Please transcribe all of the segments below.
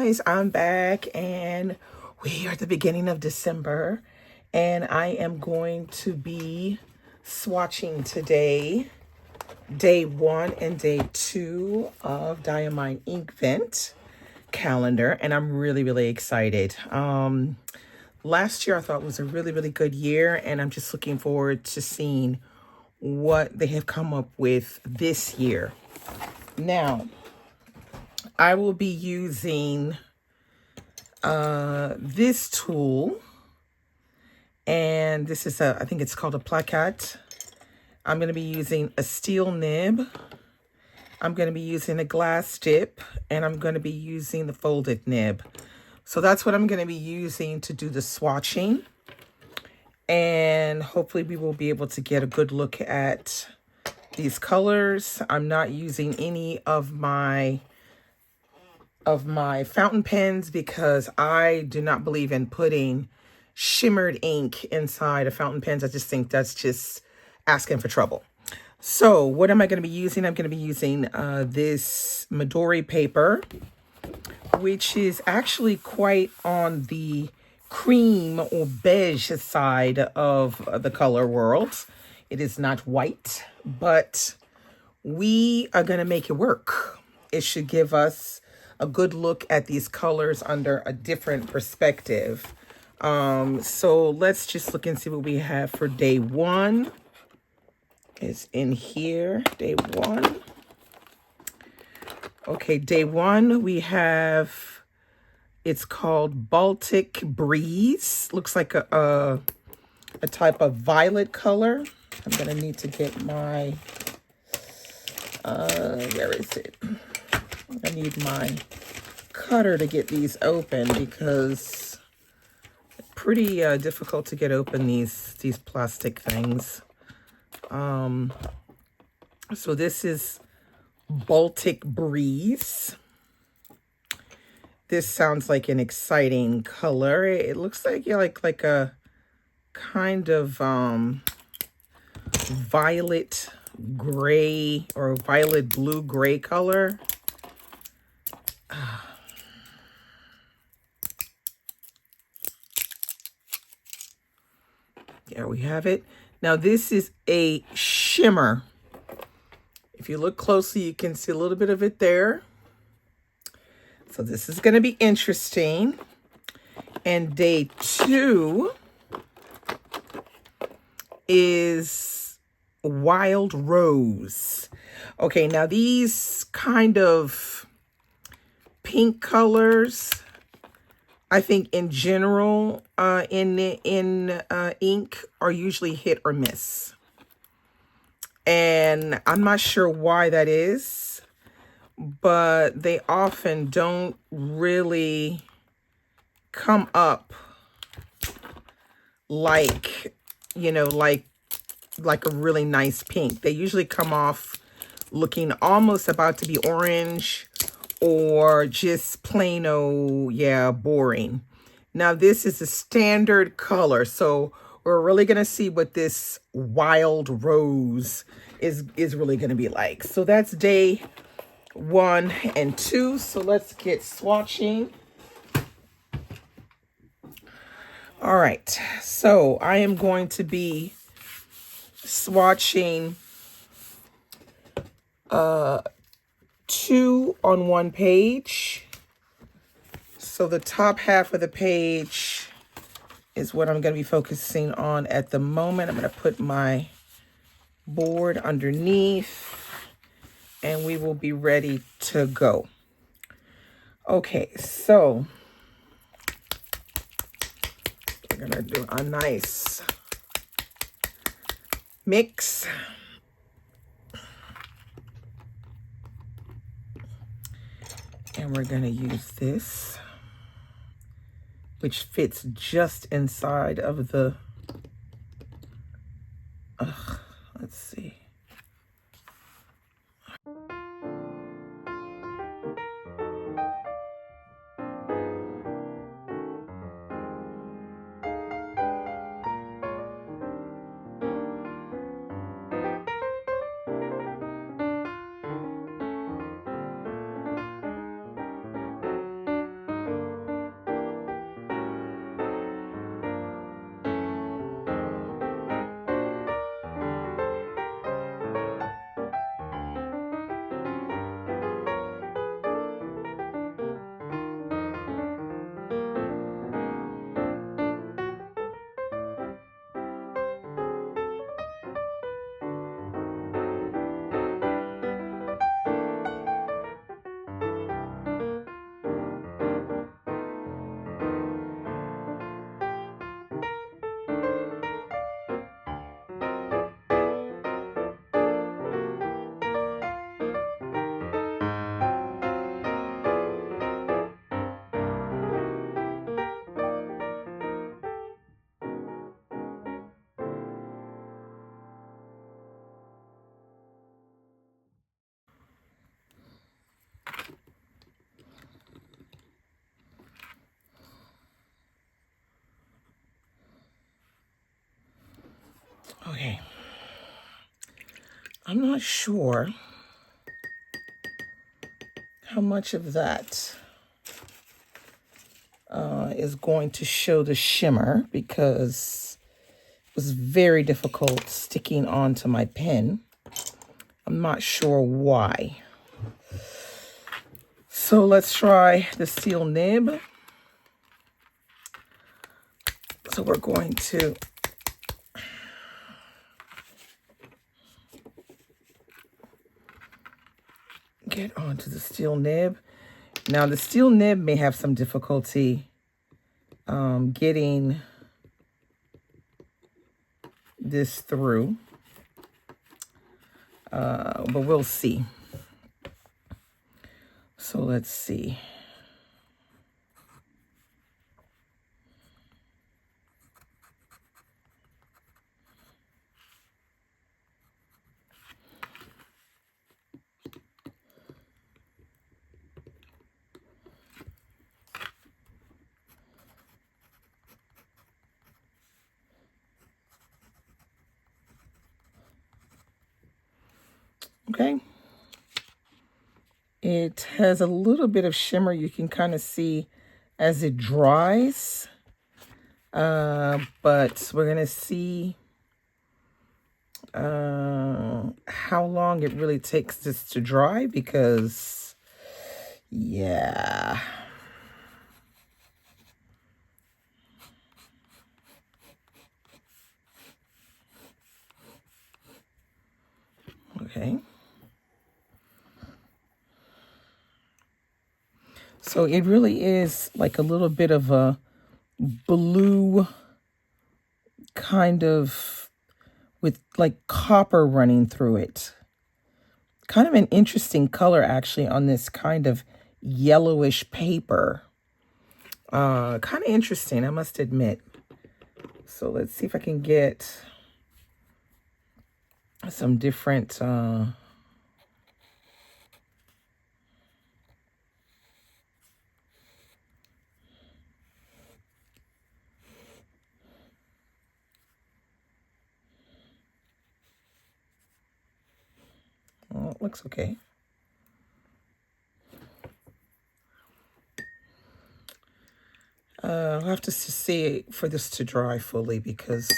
guys, I'm back and we are at the beginning of December and I am going to be swatching today, day 1 and day 2 of Diamine Inkvent calendar, and I'm really excited. Last year I thought was a really good year, and I'm just looking forward to seeing what they have come up with this year. Now, I will be using this tool, and this is I think it's called a plaquette. I'm going to be using a steel nib. I'm going to be using a glass dip, and I'm going to be using the folded nib. So that's what I'm going to be using to do the swatching, and hopefully we will be able to get a good look at these colors. I'm not using any of my fountain pens because I do not believe in putting shimmered ink inside of fountain pens. I just think that's just asking for trouble. So what am I going to be using? I'm going to be using this Midori paper, which is actually quite on the cream or beige side of the color world. It is not white, but we are going to make it work. It should give us a good look at these colors under a different perspective. So let's just look and see what we have for day 1. It's in here, day 1. Okay, day 1, we have, it's called Baltic Breeze. Looks like a type of violet color. I'm gonna need to get my, where is it? I need my cutter to get these open because it's pretty difficult to get open these plastic things. So this is Baltic Breeze. This sounds like an exciting color. It looks like, yeah, like a kind of violet gray or violet blue gray color. There we have it. Now this is a shimmer. If you look closely, you can see a little bit of it there. So this is going to be interesting. And day 2 is Wild Rose. Okay, now these kind of pink colors, I think in general, in ink are usually hit or miss. And I'm not sure why that is, but they often don't really come up like, you know, like a really nice pink. They usually come off looking almost about to be orange or just plain old, yeah, boring. Now this is a standard color, so we're really gonna see what this Wild Rose is really gonna be like. So that's day 1 and 2. So let's get swatching. All right, so I am going to be swatching 2 on 1 page. So the top half of the page is what I'm going to be focusing on at the moment. I'm going to put my board underneath and we will be ready to go. Okay, so we're going to do a nice mix. And we're going to use this, which fits just inside of the, let's see. Okay. I'm not sure how much of that is going to show the shimmer, because it was very difficult sticking onto my pen. I'm not sure why. So let's try the steel nib. So we're going to get onto the steel nib. Now the steel nib may have some difficulty getting this through, but we'll see. So let's see. Okay. It has a little bit of shimmer. You can kind of see as it dries. But we're going to see how long it really takes this to dry, because, yeah. Okay. So it really is like a little bit of a blue kind of, with like copper running through it. Kind of an interesting color actually on this kind of yellowish paper. Kind of interesting, I must admit. So let's see if I can get some different well, it looks okay. I'll have to see for this to dry fully, because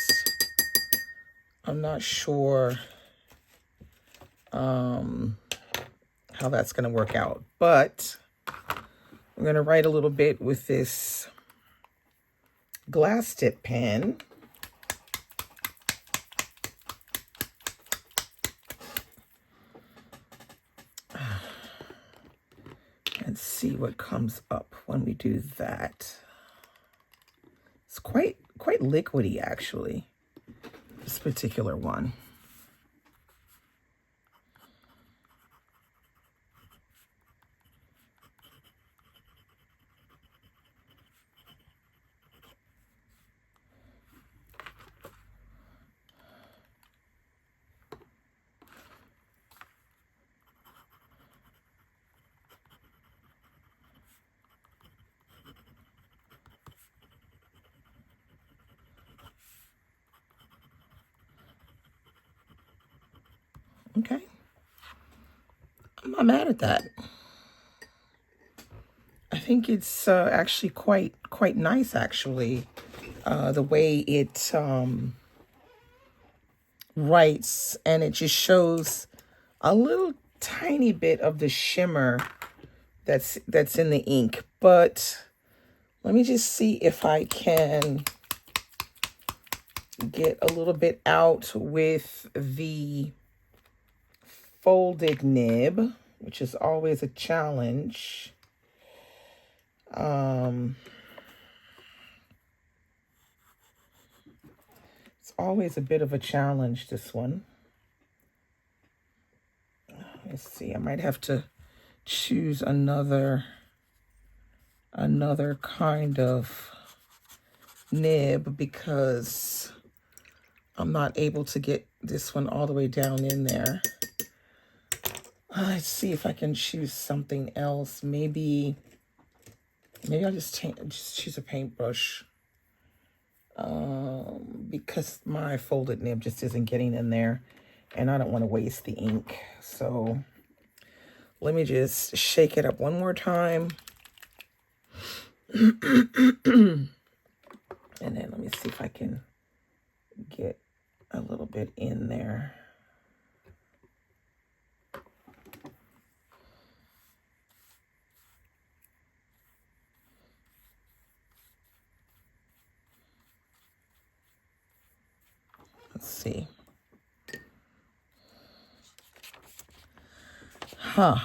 I'm not sure how that's going to work out. But I'm going to write a little bit with this glass tip pen. And see what comes up when we do that. It's quite liquidy actually, this particular one. Okay, I'm not mad at that. I think it's actually quite nice actually, the way it writes, and it just shows a little tiny bit of the shimmer that's in the ink. But let me just see if I can get a little bit out with the folded nib, which is always a challenge. It's always a bit of a challenge, this one. Let's see, I might have to choose another kind of nib, because I'm not able to get this one all the way down in there. Let's see if I can choose something else. Maybe I'll just choose a paintbrush. because my folded nib just isn't getting in there and I don't want to waste the ink. So let me just shake it up one more time. And then let me see if I can get a little bit in there. Let's see. Huh.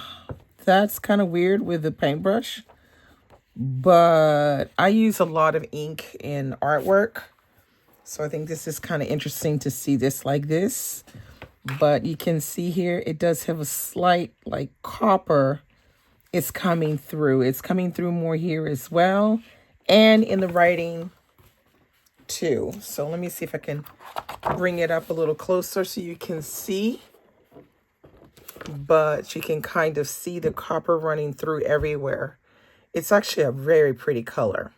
That's kind of weird with the paintbrush. But I use a lot of ink in artwork. So I think this is kind of interesting to see this like this. But you can see here, it does have a slight like copper. It's coming through. It's coming through more here as well. And in the writing too. So let me see if I can bring it up a little closer so you can see. But you can kind of see the copper running through everywhere. It's actually a very pretty color.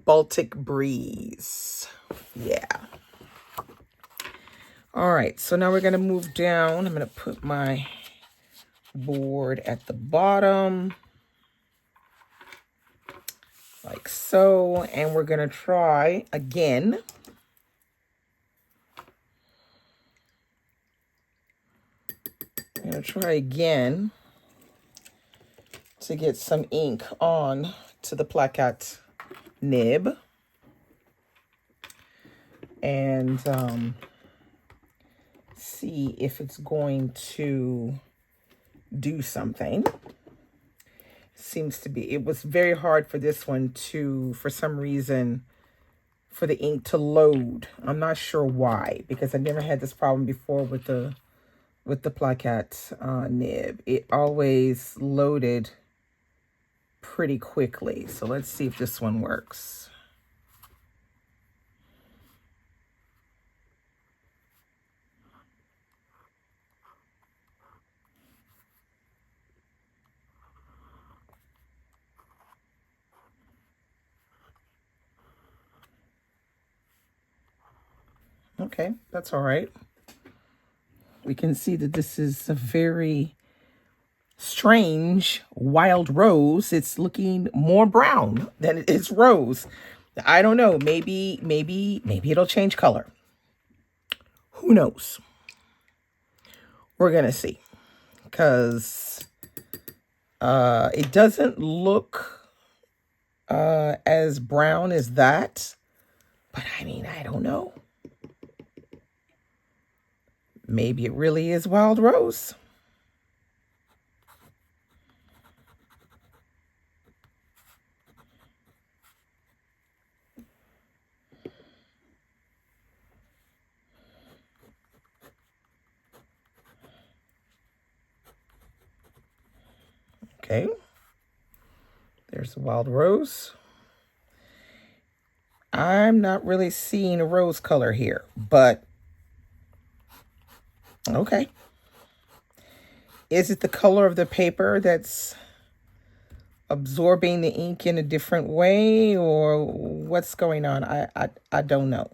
Baltic Breeze. Yeah. All right, so now we're going to move down. I'm going to put my board at the bottom. Like so. And we're going to try again. I'm going to try again to get some ink on to the plaquette nib. And see if it's going to do something. Seems to be. It was very hard for this one to, for some reason, for the ink to load. I'm not sure why, because I never had this problem before with the plaquette nib. It always loaded pretty quickly. So let's see if this one works. Okay, that's all right. We can see that this is a very strange wild rose. It's looking more brown than it is rose. I don't know. Maybe it'll change color. Who knows? We're gonna see, because it doesn't look as brown as that. But I mean, I don't know. Maybe it really is wild rose. Okay. There's the wild rose. I'm not really seeing a rose color here, but okay. Is it the color of the paper that's absorbing the ink in a different way, or what's going on? I don't know.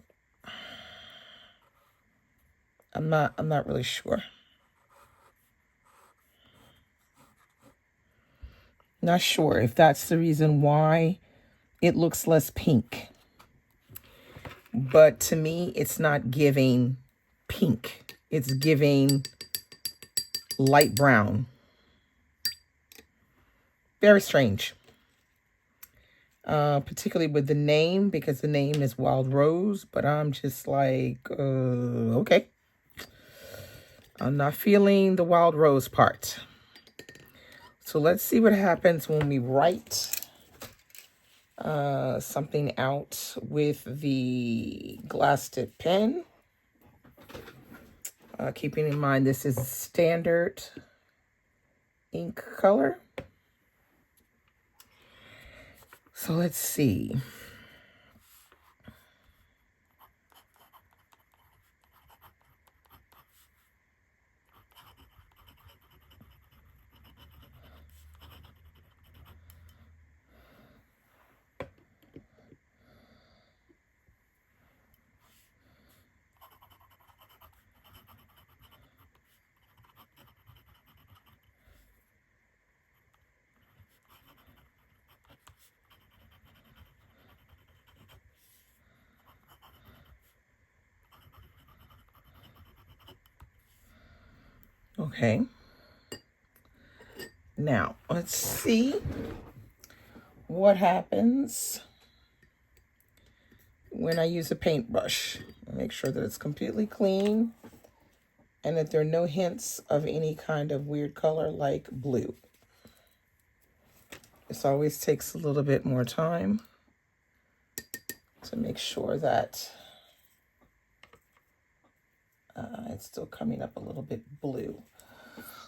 I'm not really sure. Not sure if that's the reason why it looks less pink. But to me, it's not giving pink. It's giving light brown. Very strange. Particularly with the name, because the name is Wild Rose. But I'm just like, okay. I'm not feeling the Wild Rose part. So let's see what happens when we write something out with the glass tip pen. Keeping in mind this is standard ink color. So let's see. Okay. Now, let's see what happens when I use a paintbrush. Make sure that it's completely clean and that there are no hints of any kind of weird color like blue. This always takes a little bit more time to make sure that it's still coming up a little bit blue.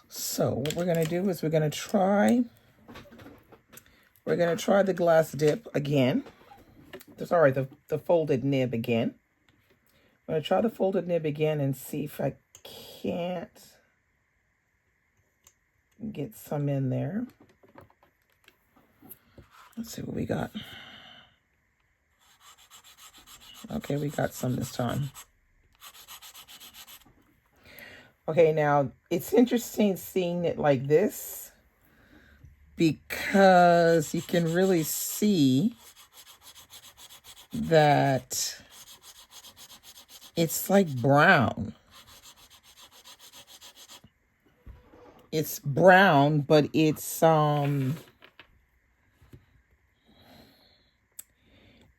So what we're going to do is we're going to try the glass dip again. Sorry, the folded nib again. I'm going to try the folded nib again and see if I can't get some in there. Let's see what we got. Okay, we got some this time. Okay, now it's interesting seeing it like this because you can really see that it's like brown. It's brown, but it's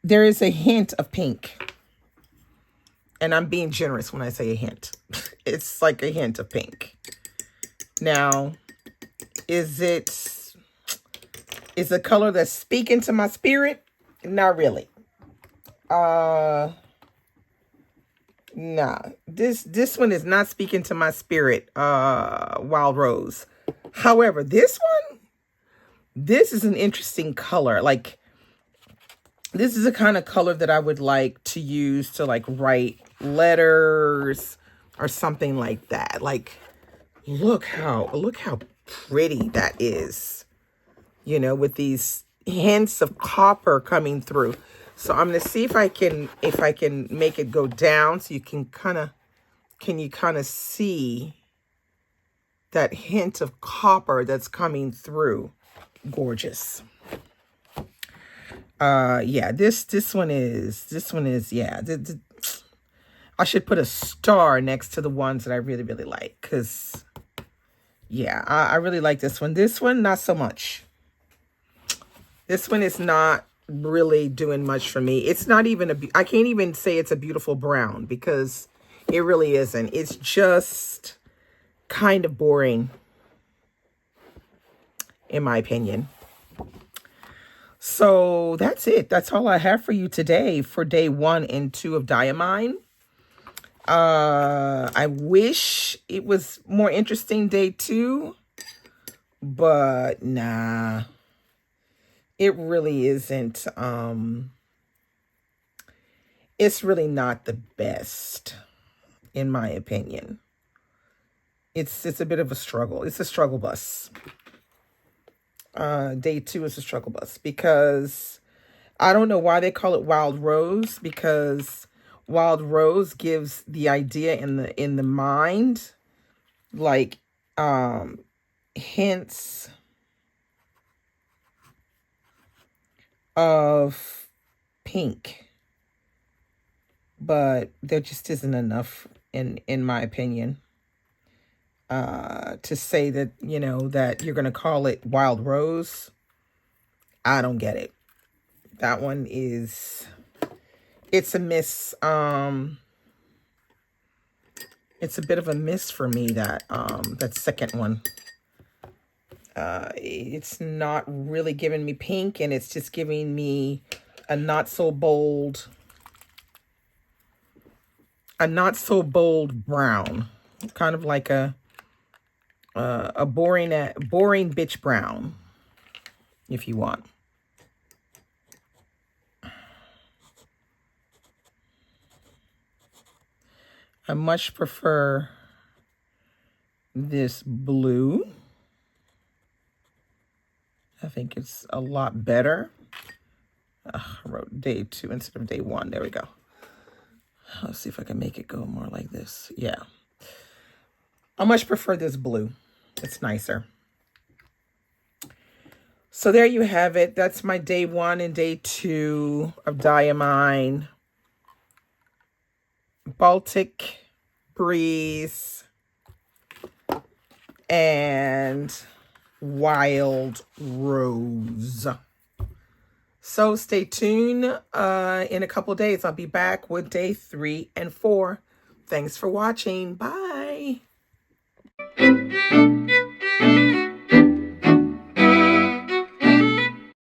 there is a hint of pink. And I'm being generous when I say a hint. It's like a hint of pink. Now, is a color that's speaking to my spirit? Not really. Nah. This one is not speaking to my spirit, Wild Rose. However, this is an interesting color. Like, this is the kind of color that I would like to use to like write letters or something like that. Like, look how pretty that is, you know, with these hints of copper coming through. So I'm going to see if I can make it go down so you can kind of see that hint of copper that's coming through. Gorgeous. Yeah, this one is, yeah. I should put a star next to the ones that I really, really like. Because, yeah, I really like this one. This one, not so much. This one is not really doing much for me. It's not even I can't even say it's a beautiful brown because it really isn't. It's just kind of boring, in my opinion. So that's it. That's all I have for you today for day 1 and 2 of Diamine. I wish it was more interesting day 2, but nah, it really isn't. It's really not the best, in my opinion. It's a bit of a struggle. It's a struggle bus. Day 2 is a struggle bus because I don't know why they call it Wild Rose, because Wild Rose gives the idea in the mind like hints of pink, but there just isn't enough in my opinion to say that, you know, that you're going to call it Wild Rose. I don't get it. That one is, it's a miss. It's a bit of a miss for me, that that second one. It's not really giving me pink, and it's just giving me a not so bold brown, kind of like a boring bitch brown, if you want. I much prefer this blue. I think it's a lot better. I wrote day 2 instead of day 1. There we go. Let's see if I can make it go more like this. Yeah. I much prefer this blue. It's nicer. So there you have it. That's my day 1 and day 2 of Diamine. Baltic Breeze and Wild Rose. So stay tuned. In a couple days, I'll be back with day 3 and 4. Thanks for watching. Bye.